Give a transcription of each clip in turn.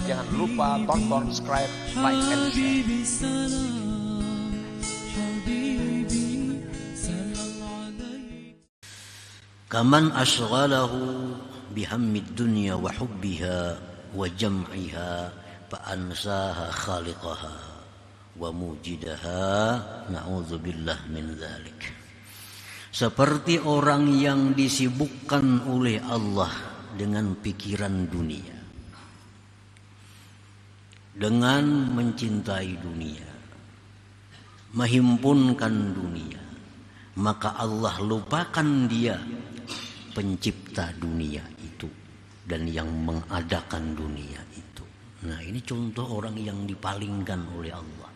Jangan lupa tonton, subscribe, like, and share. Kaman ashghalahu bihammid dunya wa hubbiha wa jam'iha fa ansaha khaliqaha wa mujidaha, na'udzubillah min dzalik. Seperti orang yang disibukkan oleh Allah dengan pikiran dunia, dengan mencintai dunia, menghimpunkan dunia, maka Allah lupakan dia pencipta dunia itu dan yang mengadakan dunia itu. Nah, ini contoh orang yang dipalingkan oleh Allah.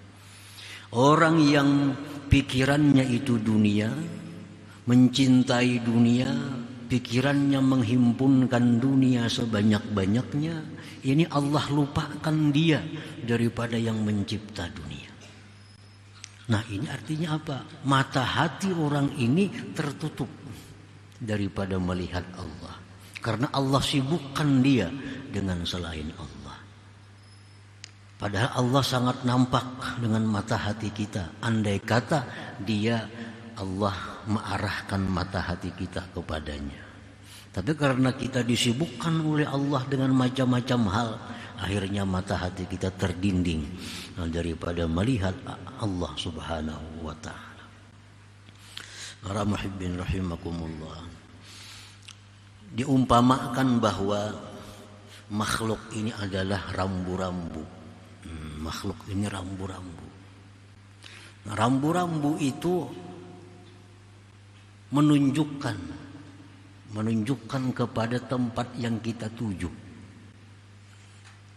Orang yang pikirannya itu dunia, mencintai dunia, pikirannya menghimpunkan dunia sebanyak-banyaknya, ini Allah lupakan dia daripada yang mencipta dunia. Nah, ini artinya apa? Mata hati orang ini tertutup daripada melihat Allah, karena Allah sibukkan dia dengan selain Allah. Padahal Allah sangat nampak dengan mata hati kita. Andai kata dia, Allah mengarahkan mata hati kita kepadanya. Tapi karena kita disibukkan oleh Allah dengan macam-macam hal, akhirnya mata hati kita terdinding daripada melihat Allah subhanahu wa ta'ala. Para muhibbin rahimakumullah, diumpamakan bahwa makhluk ini adalah rambu-rambu. Makhluk ini rambu-rambu. Nah, rambu-rambu itu menunjukkan kepada tempat yang kita tuju.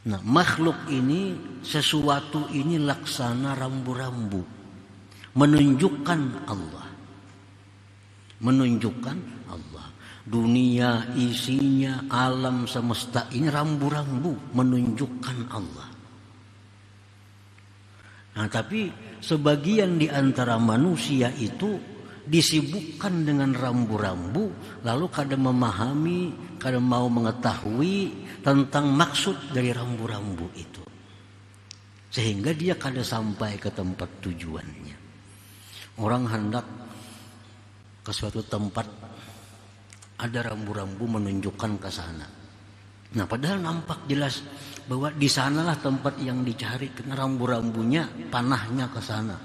Nah, makhluk ini, sesuatu ini laksana rambu-rambu, menunjukkan Allah. Menunjukkan Allah. Dunia isinya, alam semesta ini rambu-rambu menunjukkan Allah. Nah, tapi sebagian di antara manusia itu disibukkan dengan rambu-rambu, lalu kadang memahami, kadang mau mengetahui tentang maksud dari rambu-rambu itu, sehingga dia kadang sampai ke tempat tujuannya. Orang hendak ke suatu tempat, ada rambu-rambu menunjukkan ke sana. Nah, padahal nampak jelas bahwa di sanalah tempat yang dicari, karena rambu-rambunya panahnya ke sana.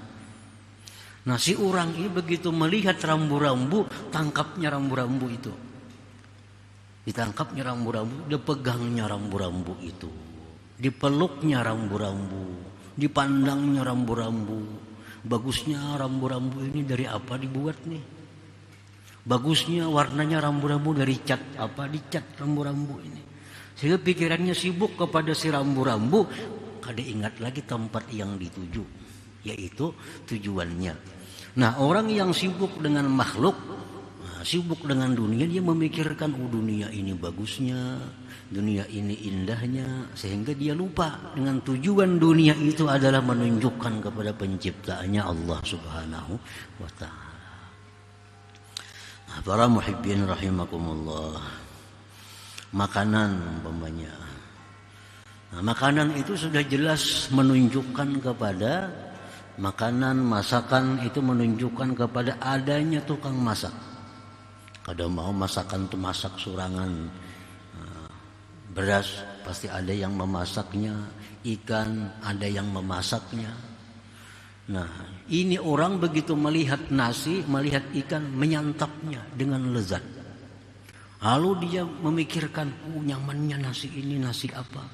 Nah, si orang ini begitu melihat rambu-rambu, tangkapnya rambu-rambu itu. Ditangkapnya rambu-rambu, dipegangnya rambu-rambu itu. Dipeluknya rambu-rambu, dipandangnya rambu-rambu. Bagusnya rambu-rambu ini dari apa dibuat nih? Bagusnya warnanya rambu-rambu dari cat apa, dicat rambu-rambu ini. Sehingga pikirannya sibuk kepada si rambu-rambu, kada ingat lagi tempat yang dituju, yaitu tujuannya. Nah, orang yang sibuk dengan makhluk, sibuk dengan dunia, dia memikirkan dunia ini bagusnya, dunia ini indahnya, sehingga dia lupa dengan tujuan dunia itu adalah menunjukkan kepada penciptaannya Allah subhanahu wa ta'ala. Nah, para muhibbin rahimakumullah, makanan umpamanya. Nah, makanan itu sudah jelas menunjukkan kepada makanan, masakan itu menunjukkan kepada adanya tukang masak. Kadang mau masakan itu masak surangan, beras pasti ada yang memasaknya, ikan ada yang memasaknya. Nah, ini orang begitu melihat nasi, melihat ikan, menyantapnya dengan lezat. Lalu dia memikirkan, nyamannya nasi ini nasi apa?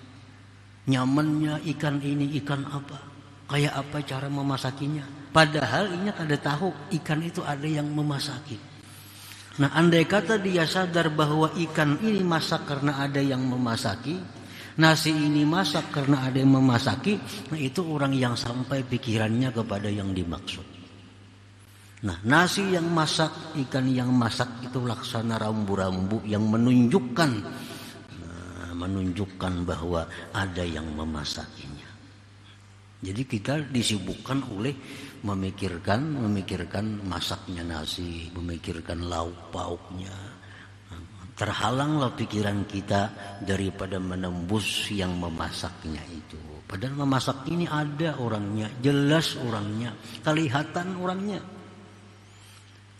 Nyamannya ikan ini ikan apa? Kayak apa cara memasakinya? Padahal ini kada tahu ikan itu ada yang memasaki. Nah, andai kata dia sadar bahwa ikan ini masak karena ada yang memasaki, nasi ini masak karena ada yang memasaki, nah itu orang yang sampai pikirannya kepada yang dimaksud. Nah, nasi yang masak, ikan yang masak itu laksana rambu-rambu yang menunjukkan bahwa ada yang memasakinya. Jadi kita disibukkan oleh memikirkan masaknya nasi, memikirkan lauk pauknya, terhalanglah pikiran kita daripada menembus yang memasaknya itu. Padahal memasak ini ada orangnya, jelas orangnya, kelihatan orangnya.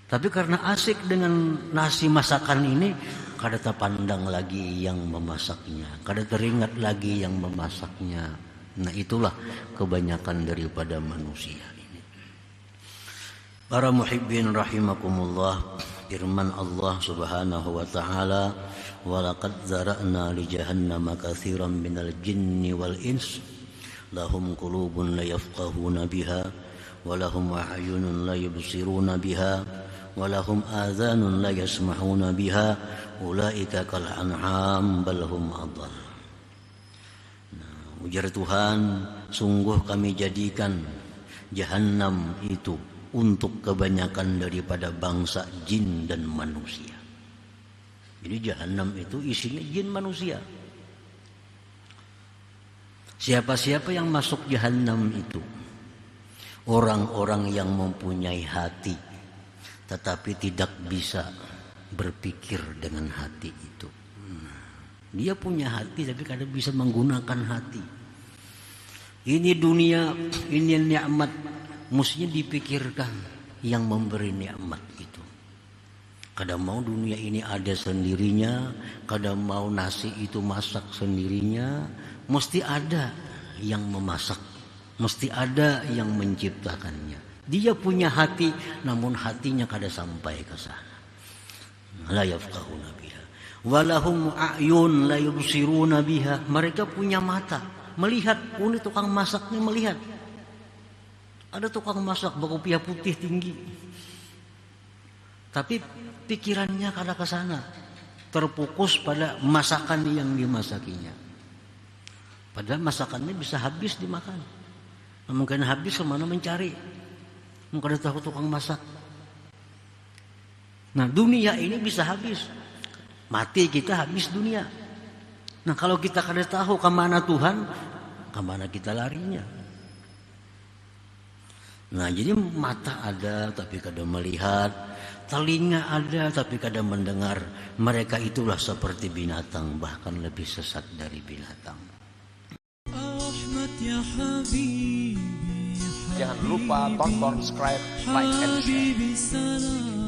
Tapi karena asik dengan nasi masakan ini, kada terpandang lagi yang memasaknya, kada teringat lagi yang memasaknya. Nah itulah kebanyakan daripada manusia ini. Para muhibbin rahimakumullah, firman Allah subhanahu wa ta'ala, walaqad zara'na li jahannama katsiran minal jinni wal ins lahum qulubun la yafqahuna biha walahum a'yunun la yubsiruna biha walahum adhanun la yasma'una biha ulaika kal an'am bal hum adall. Nah, ujar Tuhan, sungguh kami jadikan Jahannam itu untuk kebanyakan daripada bangsa jin dan manusia. Jadi Jahannam itu isinya jin manusia. Siapa-siapa yang masuk Jahannam itu orang-orang yang mempunyai hati tetapi tidak bisa berpikir dengan hati itu. Dia punya hati tapi kadang bisa menggunakan hati. Ini dunia, ini nikmat, mestinya dipikirkan yang memberi nikmat itu. Kadang mau dunia ini ada sendirinya, kadang mau nasi itu masak sendirinya, mesti ada yang memasak, mesti ada yang menciptakannya. Dia punya hati, namun hatinya kada sampai ke sana. La yafqahuna biha. Walahum a'yun la yubsiruna biha. Mereka punya mata, melihat. Ini tukang masaknya melihat. Ada tukang masak berkopiah putih tinggi. Tapi pikirannya kada ke sana. Terfokus pada masakan yang dimasakinya. Padahal masakannya bisa habis dimakan. Mungkin habis kemana mencari. Mungkin tahu tukang masak. Nah dunia ini bisa habis. Mati kita habis dunia. Nah kalau kita kada tahu kemana Tuhan, kemana kita larinya. Nah jadi mata ada tapi kada melihat, telinga ada tapi kada mendengar. Mereka itulah seperti binatang, bahkan lebih sesat dari binatang. Jangan lupa tonton, subscribe, like, and share.